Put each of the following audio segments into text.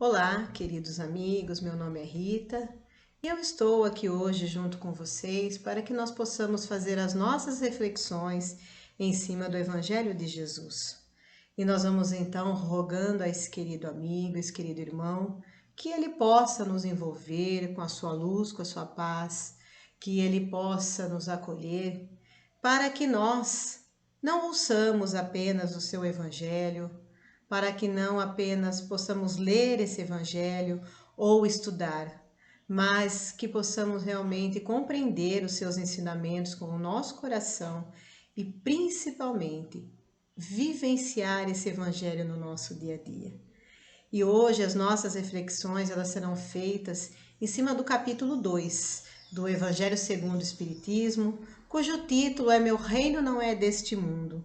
Olá, queridos amigos, meu nome é Rita e eu estou aqui hoje junto com vocês para que nós possamos fazer as nossas reflexões em cima do Evangelho de Jesus. E nós vamos então rogando a esse querido amigo, esse querido irmão, que ele possa nos envolver com a sua luz, com a sua paz, que ele possa nos acolher, para que nós não ouçamos apenas o seu Evangelho, para que não apenas possamos ler esse Evangelho ou estudar, mas que possamos realmente compreender os seus ensinamentos com o nosso coração e principalmente vivenciar esse Evangelho no nosso dia a dia. E hoje as nossas reflexões elas serão feitas em cima do capítulo 2 do Evangelho segundo o Espiritismo, cujo título é Meu Reino Não É Deste Mundo.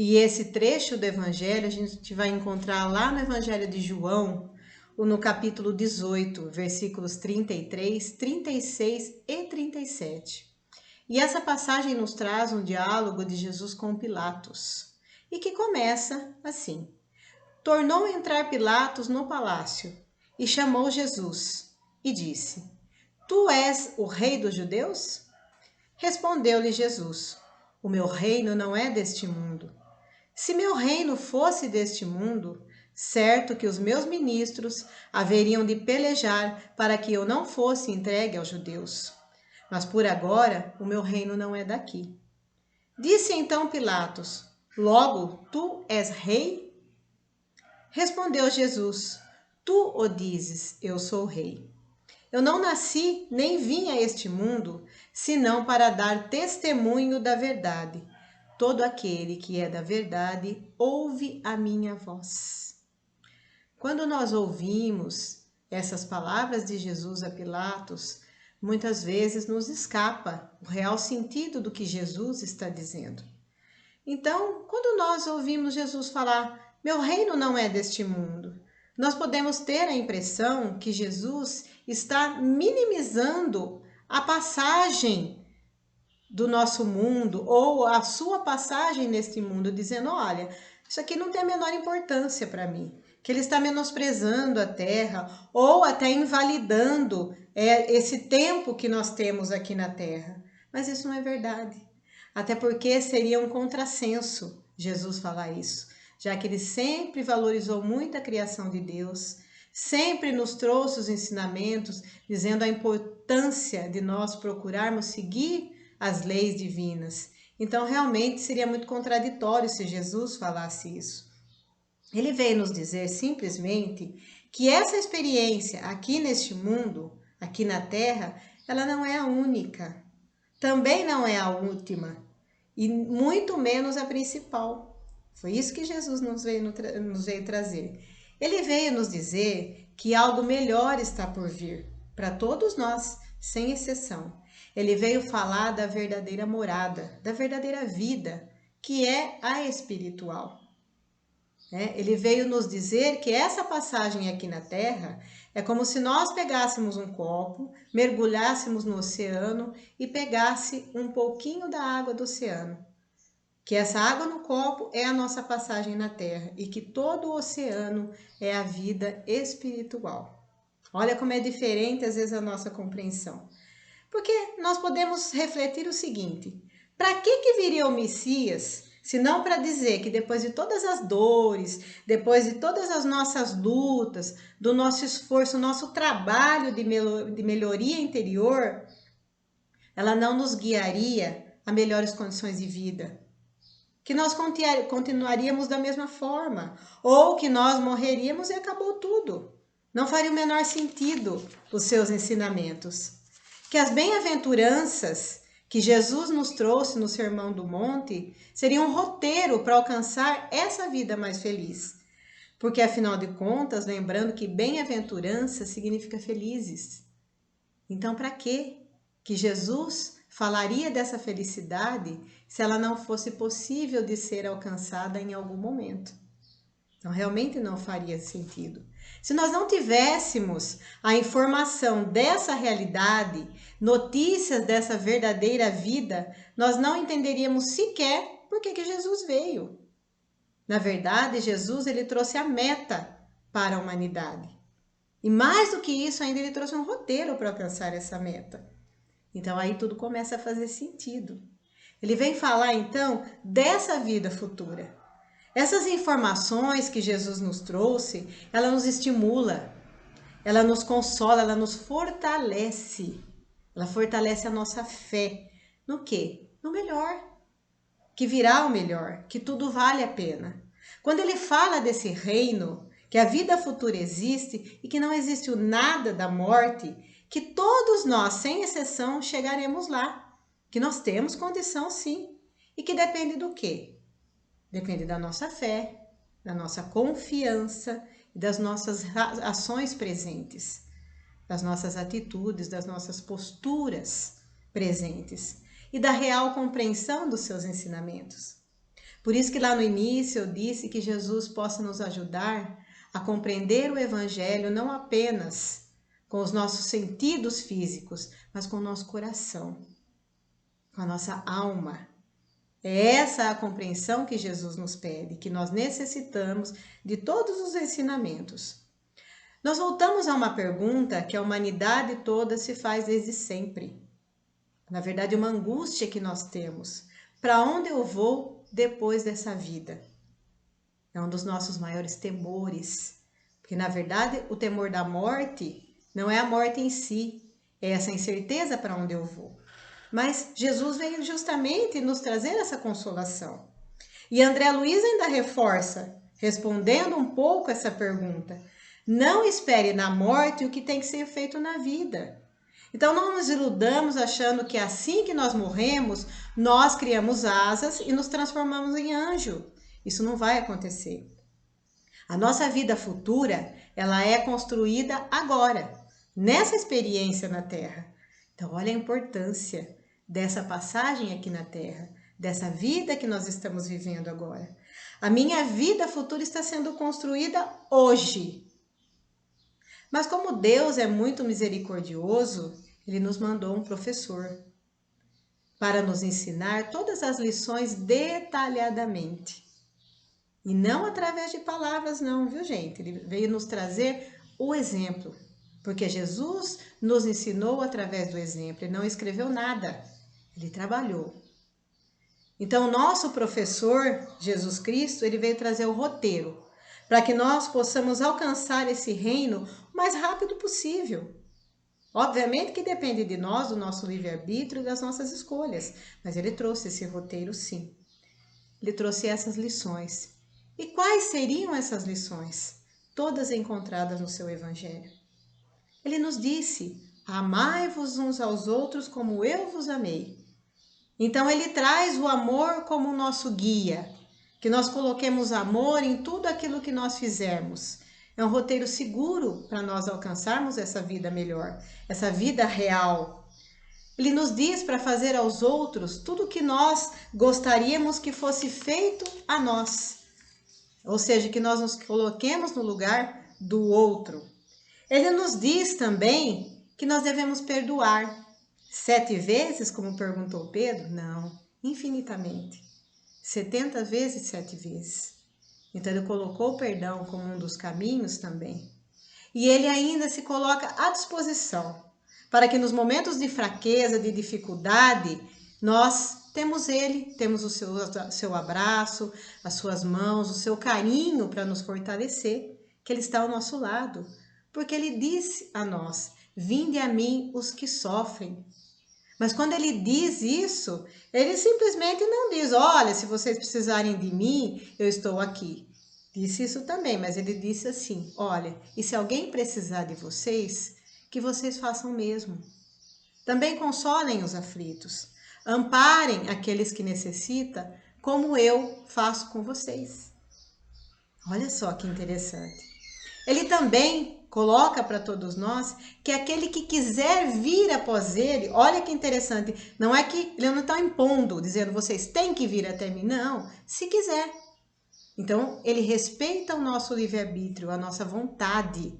E esse trecho do Evangelho a gente vai encontrar lá no Evangelho de João, no capítulo 18, versículos 33, 36 e 37. E essa passagem nos traz um diálogo de Jesus com Pilatos, e que começa assim. Tornou entrar Pilatos no palácio e chamou Jesus e disse: Tu és o rei dos judeus? Respondeu-lhe Jesus: O meu reino não é deste mundo. Se meu reino fosse deste mundo, certo que os meus ministros haveriam de pelejar para que eu não fosse entregue aos judeus. Mas por agora o meu reino não é daqui. Disse então Pilatos: Logo tu és rei? Respondeu Jesus: Tu o dizes, eu sou rei. Eu não nasci nem vim a este mundo, senão para dar testemunho da verdade. Todo aquele que é da verdade ouve a minha voz. Quando nós ouvimos essas palavras de Jesus a Pilatos, muitas vezes nos escapa o real sentido do que Jesus está dizendo. Então, quando nós ouvimos Jesus falar, meu reino não é deste mundo, nós podemos ter a impressão que Jesus está minimizando a passagem do nosso mundo ou a sua passagem neste mundo, dizendo, olha, isso aqui não tem a menor importância para mim, que ele está menosprezando a terra ou até invalidando esse tempo que nós temos aqui na terra. Mas isso não é verdade. Até porque seria um contrassenso Jesus falar isso, já que ele sempre valorizou muito a criação de Deus, sempre nos trouxe os ensinamentos, dizendo a importância de nós procurarmos seguir as leis divinas. Então, realmente seria muito contraditório se Jesus falasse isso. Ele veio nos dizer simplesmente que essa experiência aqui neste mundo, aqui na Terra, ela não é a única, também não é a última e muito menos a principal. Foi isso que Jesus nos veio trazer. Ele veio nos dizer que algo melhor está por vir para todos nós, sem exceção. Ele veio falar da verdadeira morada, da verdadeira vida, que é a espiritual. Ele veio nos dizer que essa passagem aqui na Terra é como se nós pegássemos um copo, mergulhássemos no oceano e pegasse um pouquinho da água do oceano. Que essa água no copo é a nossa passagem na Terra e que todo o oceano é a vida espiritual. Olha como é diferente às vezes a nossa compreensão. Porque nós podemos refletir o seguinte: para que viria o Messias, se não para dizer que depois de todas as dores, depois de todas as nossas lutas, do nosso esforço, nosso trabalho de melhoria interior, ela não nos guiaria a melhores condições de vida? Que nós continuaríamos da mesma forma, ou que nós morreríamos e acabou tudo. Não faria o menor sentido os seus ensinamentos. Que as bem-aventuranças que Jesus nos trouxe no Sermão do Monte seriam um roteiro para alcançar essa vida mais feliz. Porque, afinal de contas, lembrando que bem-aventurança significa felizes. Então, para quê que Jesus falaria dessa felicidade se ela não fosse possível de ser alcançada em algum momento? Então, realmente não faria sentido. Se nós não tivéssemos a informação dessa realidade, notícias dessa verdadeira vida, nós não entenderíamos sequer por que Jesus veio. Na verdade, Jesus ele trouxe a meta para a humanidade. E mais do que isso, ainda ele trouxe um roteiro para alcançar essa meta. Então aí tudo começa a fazer sentido. Ele vem falar então dessa vida futura. Essas informações que Jesus nos trouxe, ela nos estimula, ela nos consola, ela nos fortalece. Ela fortalece a nossa fé. No quê? No melhor. Que virá o melhor, que tudo vale a pena. Quando ele fala desse reino, que a vida futura existe e que não existe o nada da morte, que todos nós, sem exceção, chegaremos lá. Que nós temos condição sim. E que depende do quê? Depende da nossa fé, da nossa confiança e das nossas ações presentes, das nossas atitudes, das nossas posturas presentes e da real compreensão dos seus ensinamentos. Por isso que lá no início eu disse que Jesus possa nos ajudar a compreender o Evangelho não apenas com os nossos sentidos físicos, mas com o nosso coração, com a nossa alma. É essa a compreensão que Jesus nos pede, que nós necessitamos de todos os ensinamentos. Nós voltamos a uma pergunta que a humanidade toda se faz desde sempre. Na verdade, uma angústia que nós temos. Para onde eu vou depois dessa vida? É um dos nossos maiores temores. Porque, na verdade, o temor da morte não é a morte em si, é essa incerteza para onde eu vou. Mas Jesus veio justamente nos trazer essa consolação. E André Luiz ainda reforça, respondendo um pouco essa pergunta: não espere na morte o que tem que ser feito na vida. Então não nos iludamos achando que assim que nós morremos, nós criamos asas e nos transformamos em anjo. Isso não vai acontecer. A nossa vida futura, ela é construída agora, nessa experiência na Terra. Então olha a importância dessa passagem aqui na Terra, dessa vida que nós estamos vivendo agora. A minha vida futura está sendo construída hoje. Mas como Deus é muito misericordioso, Ele nos mandou um professor para nos ensinar todas as lições detalhadamente. E não através de palavras não, viu gente? Ele veio nos trazer o exemplo. Porque Jesus nos ensinou através do exemplo. Ele não escreveu nada. Ele trabalhou. Então, nosso professor, Jesus Cristo, ele veio trazer o roteiro para que nós possamos alcançar esse reino o mais rápido possível. Obviamente que depende de nós, do nosso livre-arbítrio e das nossas escolhas, mas ele trouxe esse roteiro sim. Ele trouxe essas lições. E quais seriam essas lições? Todas encontradas no seu Evangelho. Ele nos disse: amai-vos uns aos outros como eu vos amei. Então ele traz o amor como nosso guia, que nós coloquemos amor em tudo aquilo que nós fizermos. É um roteiro seguro para nós alcançarmos essa vida melhor, essa vida real. Ele nos diz para fazer aos outros tudo o que nós gostaríamos que fosse feito a nós. Ou seja, que nós nos coloquemos no lugar do outro. Ele nos diz também que nós devemos perdoar. 7 vezes, como perguntou Pedro? Não, infinitamente. 70 vezes, 7 vezes. Então ele colocou o perdão como um dos caminhos também. E ele ainda se coloca à disposição para que nos momentos de fraqueza, de dificuldade, nós temos ele, temos o seu abraço, as suas mãos, o seu carinho para nos fortalecer, que ele está ao nosso lado. Porque ele disse a nós: vinde a mim os que sofrem. Mas quando ele diz isso, ele simplesmente não diz: olha, se vocês precisarem de mim, eu estou aqui. Disse isso também, mas ele disse assim: olha, e se alguém precisar de vocês, que vocês façam o mesmo. Também consolem os aflitos, amparem aqueles que necessitam, como eu faço com vocês. Olha só que interessante. Ele também coloca para todos nós que aquele que quiser vir após ele, olha que interessante, não é que ele não está impondo, dizendo vocês têm que vir até mim, não, se quiser. Então, ele respeita o nosso livre-arbítrio, a nossa vontade,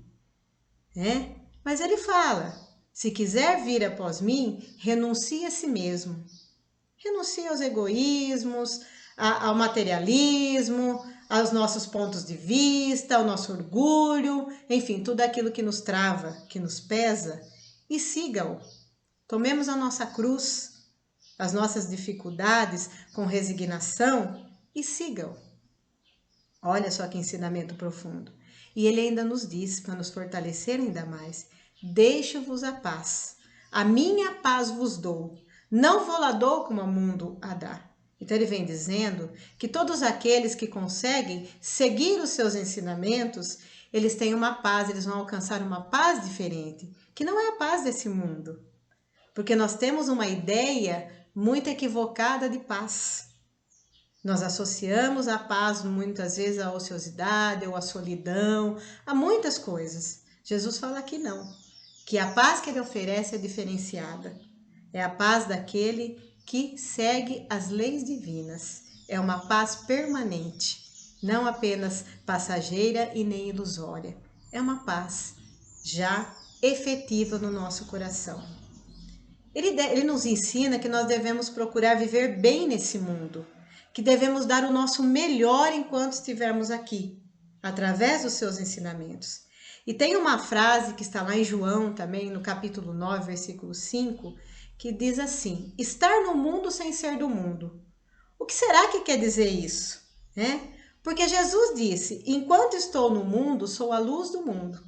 né? Mas ele fala, se quiser vir após mim, renuncie a si mesmo. Renuncie aos egoísmos, ao materialismo, aos nossos pontos de vista, ao nosso orgulho, enfim, tudo aquilo que nos trava, que nos pesa, e siga-o. Tomemos a nossa cruz, as nossas dificuldades com resignação e siga-o. Olha só que ensinamento profundo. E ele ainda nos diz, para nos fortalecer ainda mais: deixo-vos a paz. A minha paz vos dou. Não vou lá dou como o mundo a dá. Então ele vem dizendo que todos aqueles que conseguem seguir os seus ensinamentos, eles têm uma paz, eles vão alcançar uma paz diferente, que não é a paz desse mundo. Porque nós temos uma ideia muito equivocada de paz. Nós associamos a paz muitas vezes à ociosidade ou à solidão, a muitas coisas. Jesus fala que não, que a paz que ele oferece é diferenciada. É a paz daquele que segue as leis divinas. É uma paz permanente, não apenas passageira e nem ilusória. É uma paz já efetiva no nosso coração. Ele nos ensina que nós devemos procurar viver bem nesse mundo, que devemos dar o nosso melhor enquanto estivermos aqui, através dos seus ensinamentos. E tem uma frase que está lá em João também, no capítulo 9, versículo 5, que diz assim: estar no mundo sem ser do mundo. O que será que quer dizer isso? Porque Jesus disse: enquanto estou no mundo, sou a luz do mundo.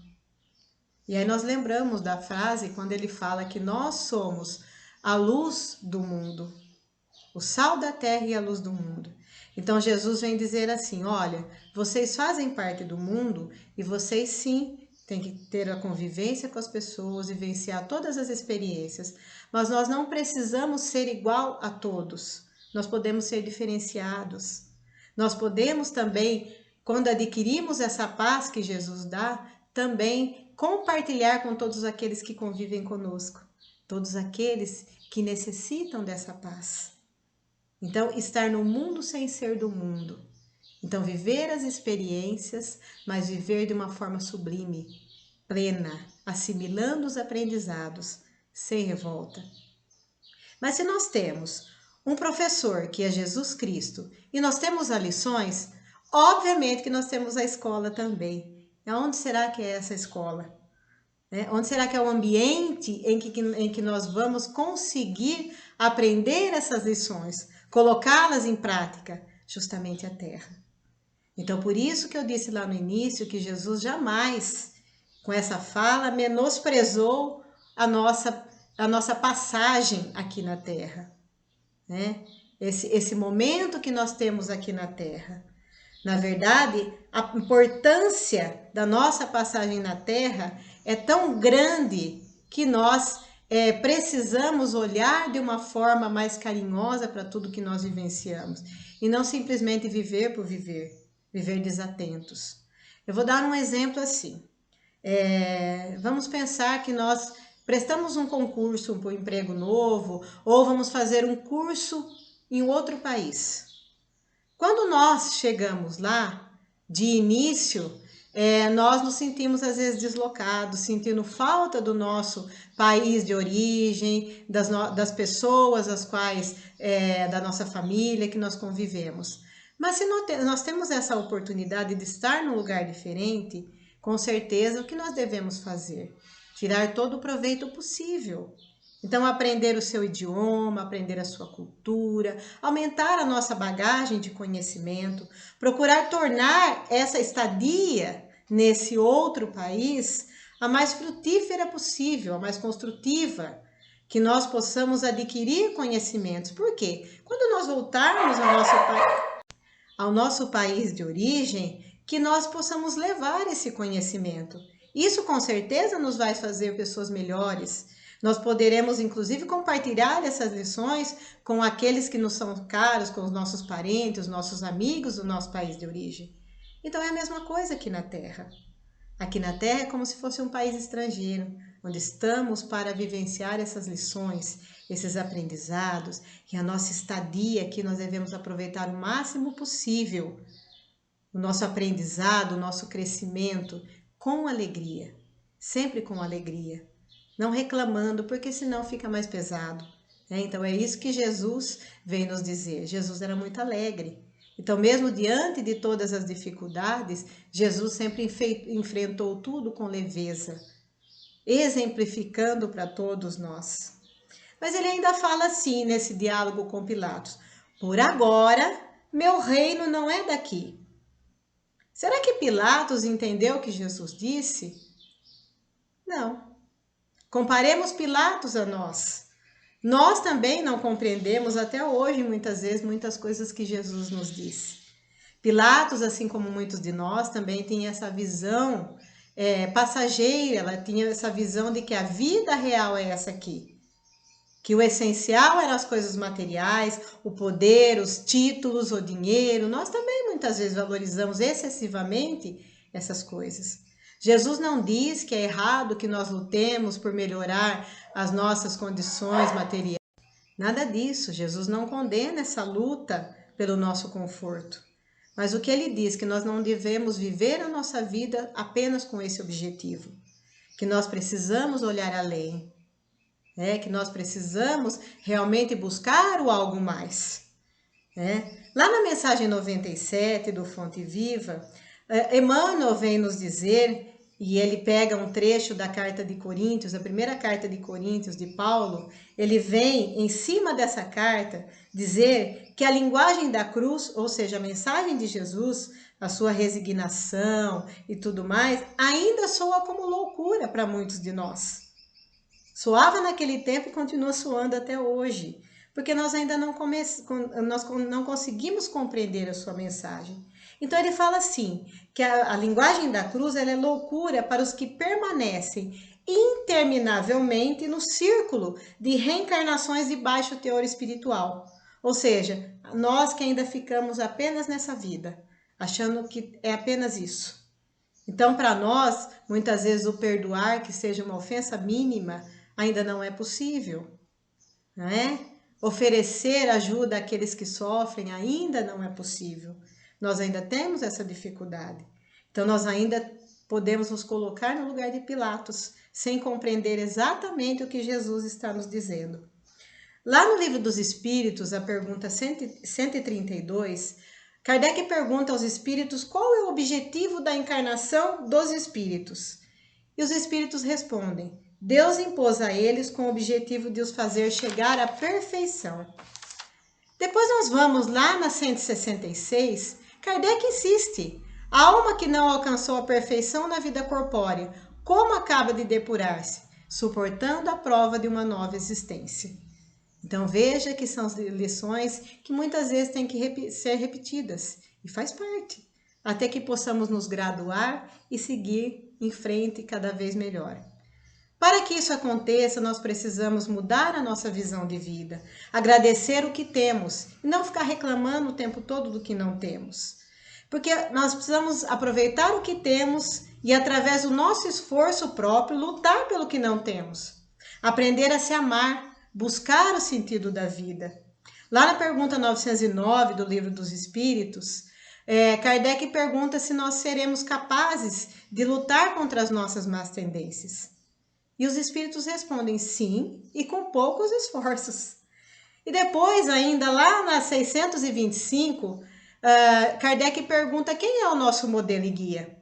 E aí nós lembramos da frase quando ele fala que nós somos a luz do mundo, o sal da terra e a luz do mundo. Então Jesus vem dizer assim: olha, vocês fazem parte do mundo e vocês sim têm que ter a convivência com as pessoas, vivenciar todas as experiências, mas nós não precisamos ser igual a todos. Nós podemos ser diferenciados. Nós podemos também, quando adquirimos essa paz que Jesus dá, também compartilhar com todos aqueles que convivem conosco, todos aqueles que necessitam dessa paz. Então, estar no mundo sem ser do mundo. Então, viver as experiências, mas viver de uma forma sublime, plena, assimilando os aprendizados, sem revolta. Mas se nós temos um professor que é Jesus Cristo e nós temos as lições, obviamente que nós temos a escola também. Onde será que é essa escola? Onde será que é o ambiente em que nós vamos conseguir aprender essas lições, colocá-las em prática? Justamente a terra. Então, por isso que eu disse lá no início que Jesus jamais, com essa fala, menosprezou a nossa passagem aqui na terra. Esse momento que nós temos aqui na terra. Na verdade, a importância da nossa passagem na terra é tão grande que nós precisamos olhar de uma forma mais carinhosa para tudo que nós vivenciamos e não simplesmente viver por viver, viver desatentos. Eu vou dar um exemplo assim. Vamos pensar que nós prestamos um concurso para um emprego novo ou vamos fazer um curso em outro país. Quando nós chegamos lá, de início, nós nos sentimos às vezes deslocados, sentindo falta do nosso país de origem, das pessoas as quais, da nossa família que nós convivemos. Mas se nós temos essa oportunidade de estar num lugar diferente, com certeza o que nós devemos fazer? Tirar todo o proveito possível. Então, aprender o seu idioma, aprender a sua cultura, aumentar a nossa bagagem de conhecimento, procurar tornar essa estadia nesse outro país a mais frutífera possível, a mais construtiva, que nós possamos adquirir conhecimentos. Por quê? Quando nós voltarmos ao nosso país de origem, que nós possamos levar esse conhecimento. Isso com certeza nos vai fazer pessoas melhores. Nós poderemos, inclusive, compartilhar essas lições com aqueles que nos são caros, com os nossos parentes, os nossos amigos do nosso país de origem. Então, é a mesma coisa aqui na Terra. Aqui na Terra é como se fosse um país estrangeiro, onde estamos para vivenciar essas lições, esses aprendizados, e a nossa estadia aqui nós devemos aproveitar o máximo possível o nosso aprendizado, o nosso crescimento com alegria, sempre com alegria. Não reclamando, porque senão fica mais pesado. Então é isso que Jesus vem nos dizer. Jesus era muito alegre. Então, mesmo diante de todas as dificuldades, Jesus sempre enfrentou tudo com leveza, exemplificando para todos nós. Mas ele ainda fala assim nesse diálogo com Pilatos: por agora, meu reino não é daqui. Será que Pilatos entendeu o que Jesus disse? Não. Comparemos Pilatos a nós. Nós também não compreendemos até hoje, muitas vezes, muitas coisas que Jesus nos disse. Pilatos, assim como muitos de nós, também tinha essa visão passageira, ela tinha essa visão de que a vida real é essa aqui. Que o essencial eram as coisas materiais, o poder, os títulos, o dinheiro. Nós também muitas vezes valorizamos excessivamente essas coisas. Jesus não diz que é errado que nós lutemos por melhorar as nossas condições materiais. Nada disso. Jesus não condena essa luta pelo nosso conforto. Mas o que ele diz? Que nós não devemos viver a nossa vida apenas com esse objetivo. Que nós precisamos olhar além. Que nós precisamos realmente buscar o algo mais. Lá na mensagem 97 do Fonte Viva, Emmanuel vem nos dizer, e ele pega um trecho da carta de Coríntios, a primeira carta de Coríntios de Paulo, ele vem em cima dessa carta dizer que a linguagem da cruz, ou seja, a mensagem de Jesus, a sua resignação e tudo mais, ainda soa como loucura para muitos de nós. Soava naquele tempo e continua soando até hoje, porque nós ainda não conseguimos compreender a sua mensagem. Então ele fala assim, que a linguagem da cruz ela é loucura para os que permanecem interminavelmente no círculo de reencarnações de baixo teor espiritual. Ou seja, nós que ainda ficamos apenas nessa vida, achando que é apenas isso. Então, para nós, muitas vezes o perdoar, que seja uma ofensa mínima, ainda não é possível, não é? Oferecer ajuda àqueles que sofrem ainda não é possível. Nós ainda temos essa dificuldade. Então, nós ainda podemos nos colocar no lugar de Pilatos, sem compreender exatamente o que Jesus está nos dizendo. Lá no Livro dos Espíritos, a pergunta 132, Kardec pergunta aos espíritos qual é o objetivo da encarnação dos espíritos. E os espíritos respondem: Deus impôs a eles com o objetivo de os fazer chegar à perfeição. Depois nós vamos lá na 166, Kardec insiste: a alma que não alcançou a perfeição na vida corpórea, como acaba de depurar-se? Suportando a prova de uma nova existência. Então veja que são lições que muitas vezes têm que ser repetidas, e faz parte, até que possamos nos graduar e seguir em frente cada vez melhor. Para que isso aconteça, nós precisamos mudar a nossa visão de vida, agradecer o que temos e não ficar reclamando o tempo todo do que não temos. Porque nós precisamos aproveitar o que temos e, através do nosso esforço próprio, lutar pelo que não temos. Aprender a se amar, buscar o sentido da vida. Lá na pergunta 909 do Livro dos Espíritos, Kardec pergunta se nós seremos capazes de lutar contra as nossas más tendências. E os espíritos respondem sim, e com poucos esforços. E depois, ainda lá na 625, Kardec pergunta quem é o nosso modelo e guia.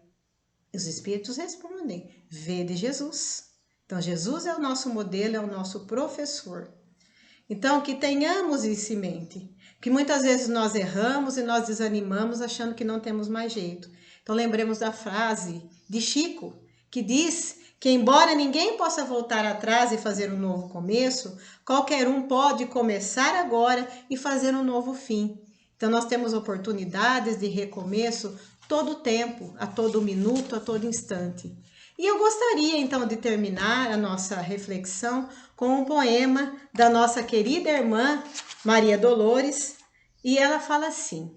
E os espíritos respondem: vede Jesus. Então, Jesus é o nosso modelo, é o nosso professor. Então, que tenhamos isso em mente, que muitas vezes nós erramos e nós desanimamos achando que não temos mais jeito. Então, lembremos da frase de Chico, que diz que embora ninguém possa voltar atrás e fazer um novo começo, qualquer um pode começar agora e fazer um novo fim. Então nós temos oportunidades de recomeço todo o tempo, a todo minuto, a todo instante. E eu gostaria então de terminar a nossa reflexão com um poema da nossa querida irmã Maria Dolores, e ela fala assim: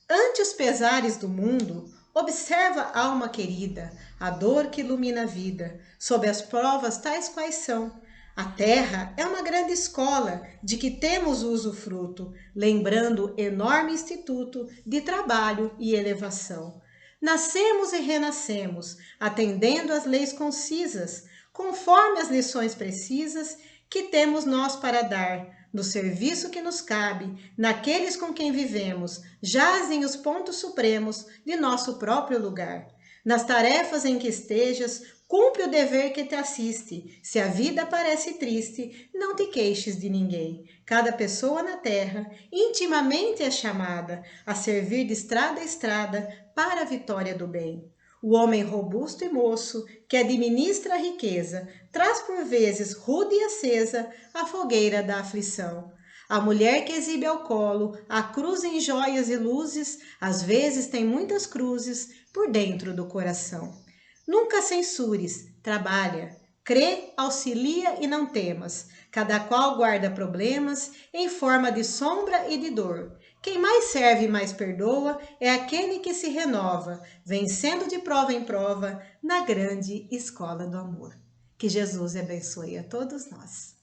ante os pesares do mundo, observa, alma querida, a dor que ilumina a vida, sob as provas tais quais são. A terra é uma grande escola de que temos usufruto, lembrando enorme instituto de trabalho e elevação. Nascemos e renascemos, atendendo às leis concisas, conforme as lições precisas que temos nós para dar, no serviço que nos cabe, naqueles com quem vivemos, jazem os pontos supremos de nosso próprio lugar. Nas tarefas em que estejas, cumpre o dever que te assiste. Se a vida parece triste, não te queixes de ninguém. Cada pessoa na terra intimamente é chamada a servir de estrada a estrada para a vitória do bem. O homem robusto e moço, que administra a riqueza, traz por vezes rude e acesa a fogueira da aflição. A mulher que exibe ao colo a cruz em joias e luzes, às vezes tem muitas cruzes por dentro do coração. Nunca censures, trabalha, crê, auxilia e não temas. Cada qual guarda problemas em forma de sombra e de dor. Quem mais serve e mais perdoa é aquele que se renova, vencendo de prova em prova na grande escola do amor. Que Jesus abençoe a todos nós.